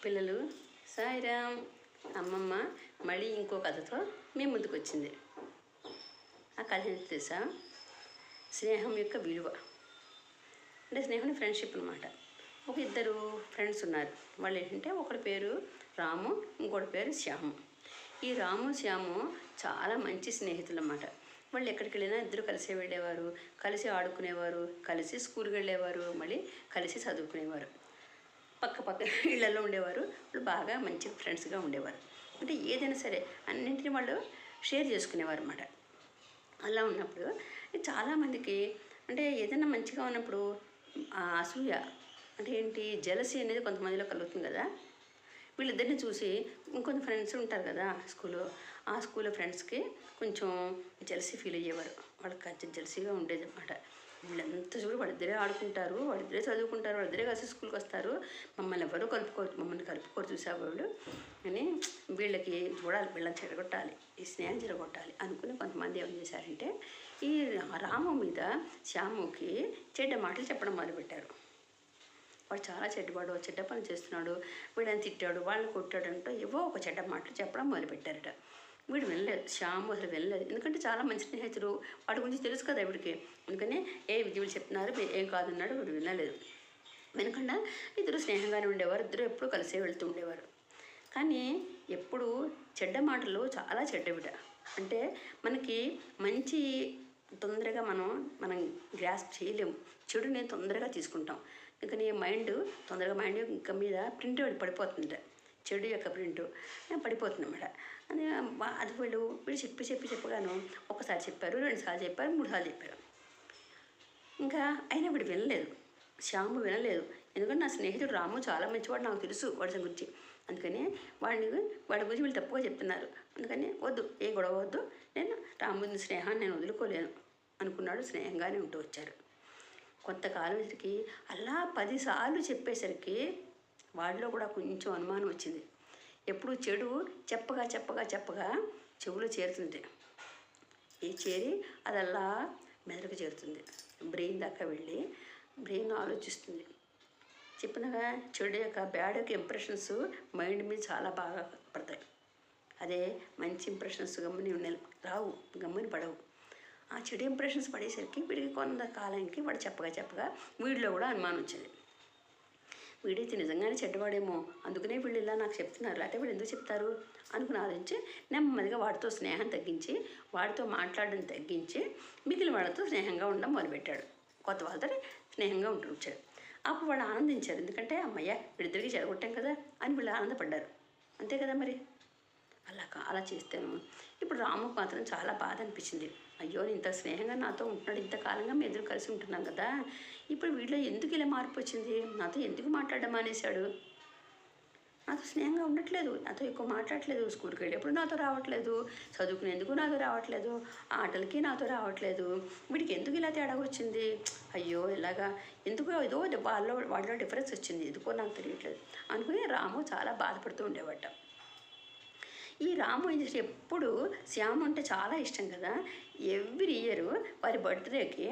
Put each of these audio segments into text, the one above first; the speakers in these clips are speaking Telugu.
పిల్లలు సాయిరామ్. అమ్మమ్మ మళ్ళీ ఇంకో కథతో మీ ముందుకు వచ్చింది. ఆ కథ ఏంటి తెలుసా? స్నేహం యొక్క విలువ. అంటే స్నేహం ఫ్రెండ్షిప్ అనమాట. ఒక ఇద్దరు ఫ్రెండ్స్ ఉన్నారు. వాళ్ళు ఏంటంటే ఒకరి పేరు రాము, ఇంకోటి పేరు శ్యాము. ఈ రాము శ్యాము చాలా మంచి స్నేహితులు అన్నమాట. వాళ్ళు ఎక్కడికి వెళ్ళినా ఇద్దరు కలిసే వెళ్ళేవారు, కలిసి ఆడుకునేవారు, కలిసి స్కూల్కి వెళ్ళేవారు, మళ్ళీ కలిసి చదువుకునేవారు. పక్క ఇళ్లలో ఉండేవారు. వాళ్ళు బాగా మంచి ఫ్రెండ్స్గా ఉండేవారు. అంటే ఏదైనా సరే అన్నింటినీ వాళ్ళు షేర్ చేసుకునేవారు అన్నమాట. అలా ఉన్నప్పుడు చాలామందికి అంటే ఏదైనా మంచిగా ఉన్నప్పుడు అసూయ అంటే ఏంటి, జలసీ అనేది కొంతమందిలో కలుగుతుంది కదా. వీళ్ళిద్దరిని చూసి ఇంకొంత ఫ్రెండ్స్ ఉంటారు కదా స్కూల్లో, ఆ స్కూల్లో ఫ్రెండ్స్కి కొంచెం జలసీ ఫీల్ అయ్యేవారు. వాళ్ళకి కొంచెం జలసీగా ఉండేది అన్నమాట. వీళ్ళంతా చూడు వాళ్ళిద్దరే ఆడుకుంటారు, వాళ్ళిద్దరే చదువుకుంటారు, వాళ్ళిద్దరే కలిసి స్కూల్కి వస్తారు, మమ్మల్ని ఎవరూ మమ్మల్ని కలుపుకోరు చూసేవాళ్ళు అని వీళ్ళకి చూడాలి, వీళ్ళని చెడగొట్టాలి, ఈ స్నేహం చెడగొట్టాలి అనుకుని కొంతమంది ఏం చేశారంటే ఈ రాము మీద శ్యాముకి చెడ్డ మాటలు చెప్పడం మొదలుపెట్టారు. వాడు చాలా చెడ్డవాడు, చెడ్డ పని చేస్తున్నాడు, వీళ్ళని తిట్టాడు, వాళ్ళని కొట్టాడు అంటే ఏవో ఒక చెడ్డ మాటలు చెప్పడం మొదలుపెట్టారట. వీడు వెళ్ళలేదు, శ్యాము అసలు వెళ్ళలేదు. ఎందుకంటే చాలా మంచి స్నేహితుడు, వాడి గురించి తెలుసు కదా వీడికి. అందుకని వీళ్ళు చెప్తున్నారు ఏం కాదన్నాడు, వీడు వినలేదు. వెనకుండా ఇద్దరు స్నేహంగానే ఉండేవారు, ఇద్దరు ఎప్పుడు కలిసే వెళ్తూ ఉండేవారు. కానీ ఎప్పుడు చెడ్డ మాటలు చాలా చెడ్డవిడ. అంటే మనకి మంచి తొందరగా మనం గ్రాస్ప్ చేయలేము, చెడుని తొందరగా తీసుకుంటాం. అందుకని తొందరగా మైండ్ ఇంకా మీద ప్రింట్ పడిపోతుంది, చెడు యొక్క ప్రింట్ పడిపోతుంది అన్నమాట. అది వీళ్ళు చెప్పగాను ఒకసారి చెప్పారు, 2 సార్లు చెప్పారు, 3 సార్లు చెప్పారు. ఇంకా అయినా వీడు వినలేదు, శ్యాము వినలేదు. ఎందుకంటే నా స్నేహితుడు రాము చాలా మంచివాడు, నాకు తెలుసు వాడి గురించి. అందుకని వాడి గురించి వీళ్ళు తప్పుగా చెప్తున్నారు, అందుకని వద్దు, ఏ గొడవ వద్దు, నేను రాముని స్నేహాన్ని నేను వదులుకోలేను అనుకున్నాడు. స్నేహంగానే ఉంటూ వచ్చారు. కొంతకాలం వచ్చరికి అలా 10 సార్లు చెప్పేసరికి వాడిలో కూడా కొంచెం అనుమానం వచ్చింది. ఎప్పుడు చెడు చెప్పగా చెవులో చేరుతుంది, చేరి అదల్లా మెదడుకు చేరుతుంది, బ్రెయిన్ దాకా వెళ్ళి బ్రెయిన్ ఆలోచిస్తుంది. చెప్పినగా చెడు యొక్క బ్యాడ్ యొక్క ఇంప్రెషన్స్ మైండ్ మీద చాలా బాగా పడతాయి. అదే మంచి ఇంప్రెషన్స్ రావు, గమ్ముని పడవు. ఆ చెడు ఇంప్రెషన్స్ పడేసరికి వీడికి కొంతకాలానికి వాడు చెప్పగా వీడిలో కూడా అనుమానం వచ్చింది. వీడైతే నిజంగానే చెడ్డవాడేమో, అందుకనే వీళ్ళు ఇలా నాకు చెప్తున్నారు, లేకపోతే వీళ్ళు ఎందుకు చెప్తారు అనుకుని ఆలోచించి నెమ్మదిగా వాడితో స్నేహం తగ్గించి, వాడితో మాట్లాడడం తగ్గించి మిగిలిన వాళ్ళతో స్నేహంగా ఉండడం మొదలుపెట్టాడు. కొత్త వాళ్ళతో స్నేహంగా ఉంటూ వచ్చాడు. అప్పుడు వాళ్ళు ఆనందించారు, ఎందుకంటే అమ్మయ్య వీళ్ళిద్దరికీ చెడగొట్టాం కదా అని వీళ్ళు ఆనందపడ్డారు. అంతే కదా మరి. అలా చేస్తాను. ఇప్పుడు రాముకు మాత్రం చాలా బాధ అనిపించింది. అయ్యో, ఇంత స్నేహంగా నాతో ఉంటున్నాడు, ఇంతకాలంగా మేము ఎదురు కలిసి ఉంటున్నాం కదా, ఇప్పుడు వీళ్ళలో ఎందుకు ఇలా మార్పు వచ్చింది, నాతో ఎందుకు మాట్లాడడం మానేశాడు, నాతో స్నేహంగా ఉండట్లేదు, నాతో ఎక్కువ మాట్లాడట్లేదు, స్కూల్కి వెళ్ళేప్పుడు నాతో రావట్లేదు, చదువుకునేందుకు నాతో రావట్లేదు, ఆటలకి నాతో రావట్లేదు, వీడికి ఎందుకు ఇలా తేడా వచ్చింది, అయ్యో ఇలాగా ఎందుకో ఏదో వాళ్ళలో డిఫరెన్స్ వచ్చింది, ఎందుకో నాకు తెలియట్లేదు అనుకుని రాము చాలా బాధపడుతూ ఉండేవాట. ఈ రాము ఏం చేసి ఎప్పుడు శ్యాము అంటే చాలా ఇష్టం కదా, ఎవ్రీ ఇయర్ వారి బర్త్డేకి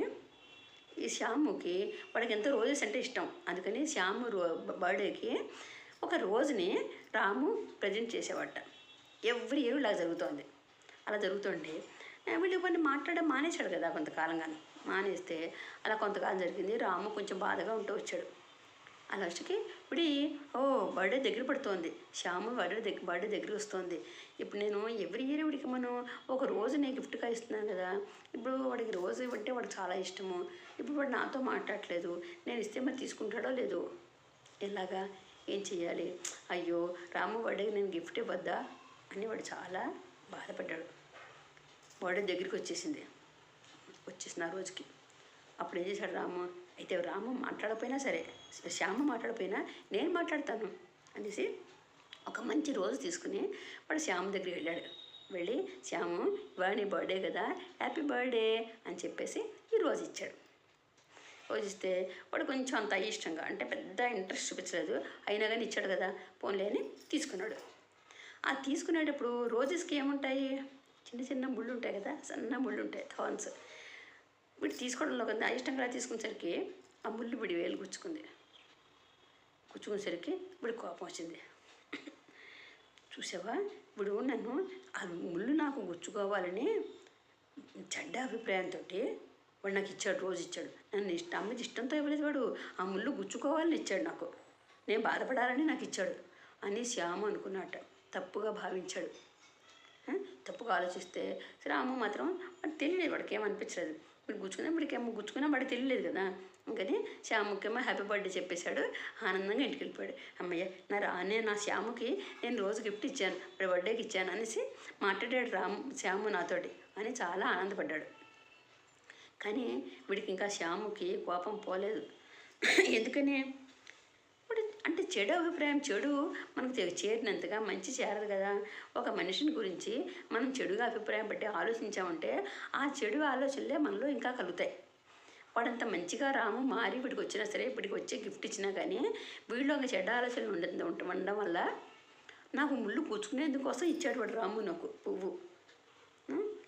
ఈ శ్యాముకి వాడికి ఎంతో రోజెస్ అంటే ఇష్టం, అందుకని శ్యాము బర్త్డేకి ఒక రోజుని రాము ప్రజెంట్ చేసేవాట. ఎవ్రీ ఇయర్ ఇలా జరుగుతోంది. అలా జరుగుతుంటే వీళ్ళు కొన్ని మాట్లాడడం మానేశాడు కదా కొంతకాలంగా. మానేస్తే అలా కొంతకాలం జరిగింది. రాము కొంచెం బాధగా ఉంటూ వచ్చాడు. అలా వచ్చి ఇప్పుడు బర్త్డే దగ్గర పడుతోంది, శ్యాము బర్త్డే దగ్గర వస్తుంది. ఇప్పుడు నేను ఎవ్రీ ఇయర్ వీడికి ఒక రోజు నేను గిఫ్ట్గా ఇస్తున్నాను కదా, ఇప్పుడు వాడికి రోజు ఇవ్వంటే వాడికి చాలా ఇష్టము, ఇప్పుడు వాడు నాతో మాట్లాడట్లేదు, నేను ఇస్తే మరి తీసుకుంటాడో లేదో, ఎలాగా ఏం చెయ్యాలి, అయ్యో రాము బర్త్డేకి నేను గిఫ్ట్ ఇవ్వద్దా అని వాడు చాలా బాధపడ్డాడు. బర్త్డే దగ్గరికి వచ్చేసిన ఆ రోజుకి అప్పుడు ఏం చేశాడు రాము, అయితే రాము మాట్లాడకపోయినా సరే, శ్యాము మాట్లాడకపోయినా నేను మాట్లాడతాను అనేసి ఒక మంచి రోజు తీసుకుని వాడు శ్యాము దగ్గరికి వెళ్ళాడు. వెళ్ళి శ్యాము ఇవాళ నీ బర్త్డే కదా, హ్యాపీ బర్త్డే అని చెప్పేసి ఈ రోజు ఇచ్చాడు. రోజు ఇస్తే వాడు కొంచెం అంత ఇష్టంగా అంటే పెద్ద ఇంట్రెస్ట్ చూపించలేదు, అయినా కానీ ఇచ్చాడు కదా పోన్లే అని తీసుకున్నాడు. ఆ తీసుకునేటప్పుడు రోజెస్కి ఏముంటాయి, చిన్న ముళ్ళు ఉంటాయి కదా, సన్న ముళ్ళు ఉంటాయి, థార్న్స్. వీడు తీసుకోవడంలో కదా ఇష్టంగా తీసుకునేసరికి ఆ ముళ్ళు వీడి వేలు గుచ్చుకునేసరికి వీడి కోపం వచ్చింది. చూసావా, ఇప్పుడు నన్ను ఆ ముళ్ళు నాకు గుచ్చుకోవాలని చెడ్డ అభిప్రాయంతో వాడు నాకు ఇచ్చాడు, రోజు ఇచ్చాడు. నన్ను అమ్మకి ఇష్టంతో ఇవ్వలేదు వాడు, ఆ ముళ్ళు గుచ్చుకోవాలని ఇచ్చాడు నాకు, నేను బాధపడాలని నాకు ఇచ్చాడు అని శ్యాము అనుకున్నట్ట. తప్పుగా భావించాడు. తప్పుగా ఆలోచిస్తే రాము మాత్రం వాడు తెలియలేదు, వాడికి ఏమనిపించలేదు. ఇప్పుడు గుచ్చుకున్నా వాడికి తెలియలేదు కదా. అందుకని శ్యాముకేమో హ్యాపీ బర్త్డే చెప్పేశాడు, ఆనందంగా ఇంటికి వెళ్ళిపోయాడు. అమ్మయ్య, నా శ్యాముకి నేను రోజు గిఫ్ట్ ఇచ్చాను, వాడి బర్త్డేకి ఇచ్చాను అనేసి మాట్లాడాడు శ్యాము నాతోటి అని చాలా ఆనందపడ్డాడు. కానీ వీడికి ఇంకా శ్యాముకి కోపం పోలేదు. ఎందుకని అంటే చెడు అభిప్రాయం, చెడు మనకు చేరినంతగా మంచి చేరదు కదా. ఒక మనిషిని గురించి మనం చెడుగా అభిప్రాయం బట్టి ఆలోచించామంటే ఆ చెడు ఆలోచనలే మనలో ఇంకా కలుగుతాయి. వాడంత మంచిగా రాము మారి వీడికి వచ్చినా సరే, వీడికి వచ్చే గిఫ్ట్ ఇచ్చినా కానీ వీళ్ళు ఒక చెడ్డ ఆలోచనలు ఉండడం వల్ల నాకు ముళ్ళు కూర్చుకునేందుకోసం ఇచ్చాడు వాడు రాము నాకు పువ్వు.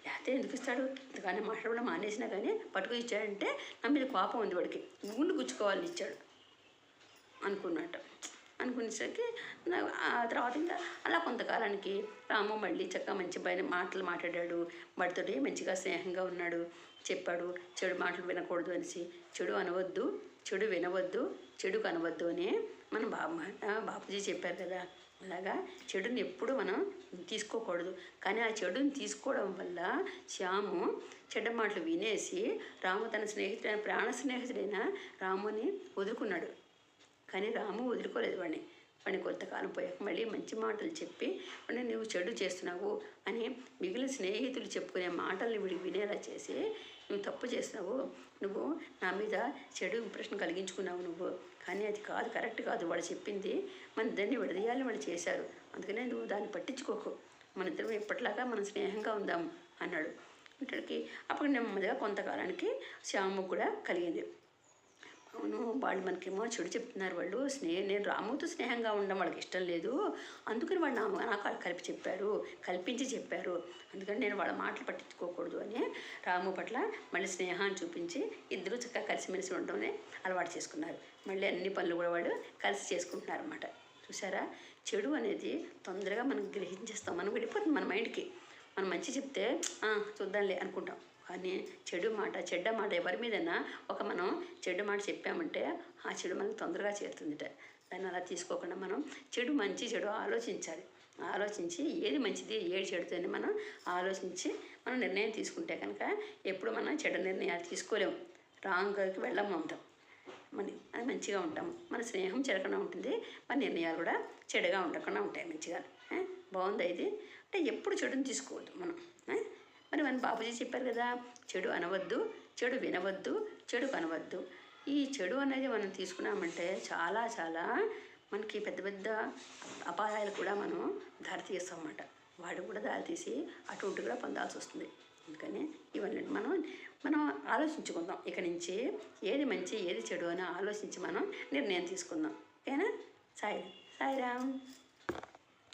లేకపోతే ఎందుకు ఇస్తాడు, ఇంతగానే మాట్లాడడం మానేసినా కానీ పట్టుకుని ఇచ్చాడంటే నా మీద కోపం ఉంది వాడికి, ముళ్ళు గుచ్చుకోవాలని ఇచ్చాడు అనుకునేసరికి ఆ తర్వాత ఇంకా అలా కొంతకాలానికి రాము మళ్ళీ చక్కగా మంచి మాటలు మాట్లాడాడు, వాడితోటి మంచిగా స్నేహంగా ఉన్నాడు. చెప్పాడు చెడు మాటలు వినకూడదు అనేసి, చెడు అనవద్దు, చెడు వినవద్దు, చెడు కనవద్దు అని మన బాపూజీ చెప్పారు కదా. అలాగా చెడుని ఎప్పుడు మనం తీసుకోకూడదు. కానీ ఆ చెడుని తీసుకోవడం వల్ల శ్యాము చెడ్డ మాటలు వినేసి రాము తన స్నేహితుడైన ప్రాణ స్నేహితుడైన రాముని వదులుకున్నాడు. కానీ రాము వదులుకోలేదు వాడిని కొంతకాలం పోయాక మళ్ళీ మంచి మాటలు చెప్పి వాడిని నువ్వు చెడు చేస్తున్నావు అని మిగిలిన స్నేహితులు చెప్పుకునే మాటల్ని వీడికి వినేలా చేసి, నువ్వు తప్పు చేస్తున్నావు, నువ్వు నా మీద చెడు ఇంప్రెషన్ కలిగించుకున్నావు నువ్వు, కానీ అది కాదు, కరెక్ట్ కాదు, వాడు చెప్పింది మన ఇద్దరిని విడదీయాలని వాళ్ళు చేశారు, అందుకనే నువ్వు దాన్ని పట్టించుకోకు, మన ఇద్దరం ఎప్పటిలాగా మనం స్నేహంగా ఉందాము అన్నాడు. ఇక్కడికి అప్పుడు నెమ్మదిగా కొంతకాలానికి శ్యాము కూడా కలిగింది. అవును, వాళ్ళు మనకేమో చెడు చెప్తున్నారు, వాళ్ళు నేను రాముతో స్నేహంగా ఉండడం వాళ్ళకి ఇష్టం లేదు, అందుకని వాళ్ళు నాకు కల్పించి చెప్పారు, అందుకని నేను వాళ్ళ మాటలు పట్టించుకోకూడదు అని రాము పట్ల మళ్ళీ స్నేహాన్ని చూపించి ఇద్దరు చక్కగా కలిసిమెలిసి ఉండడమే అలవాటు చేసుకున్నారు. మళ్ళీ అన్ని పనులు కూడా వాళ్ళు కలిసి చేసుకుంటున్నారు అన్నమాట. చూసారా, చెడు అనేది తొందరగా మనం గ్రహించేస్తాం, మనం విడిపోతుంది మన మైండ్కి. మనం మంచి చెప్తే చూద్దాంలే అనుకుంటాం, కానీ చెడ్డ మాట ఎవరి మీదైనా మనం చెడ్డ మాట చెప్పామంటే ఆ చెడు మనకు తొందరగా చేరుతుందిట. దాన్ని అలా తీసుకోకుండా మనం మంచి చెడు ఆలోచించి ఏది మంచిది ఏది చెడుతో అని మనం ఆలోచించి మనం నిర్ణయం తీసుకుంటే కనుక ఎప్పుడు మనం చెడ్డ నిర్ణయాలు తీసుకోలేము, రాంగ్కి వెళ్ళము ఉంటాం, అది మంచిగా ఉంటాము, మన స్నేహం చెడకుండా ఉంటుంది, మన నిర్ణయాలు కూడా చెడుగా ఉండకుండా ఉంటాయి మంచిగా. బాగుంది ఇది అంటే ఎప్పుడు చెడుని తీసుకోవద్దు మనం. మరి మన బాపూజీ చెప్పారు కదా, చెడు అనవద్దు, చెడు వినవద్దు, చెడు కనవద్దు. ఈ చెడు అనేది మనం తీసుకున్నామంటే చాలా చాలా మనకి పెద్ద పెద్ద అపాయాలు కూడా మనం దారి తీస్తామన్నమాట. వాడు కూడా దారి తీసి అటు కూడా పొందాల్సి వస్తుంది. అందుకని ఇవన్నీ మనం ఆలోచించుకుందాం, ఇక నుంచి ఏది మంచి ఏది చెడు అని ఆలోచించి మనం నిర్ణయం తీసుకుందాం. ఓకేనా? సాయిరామ్.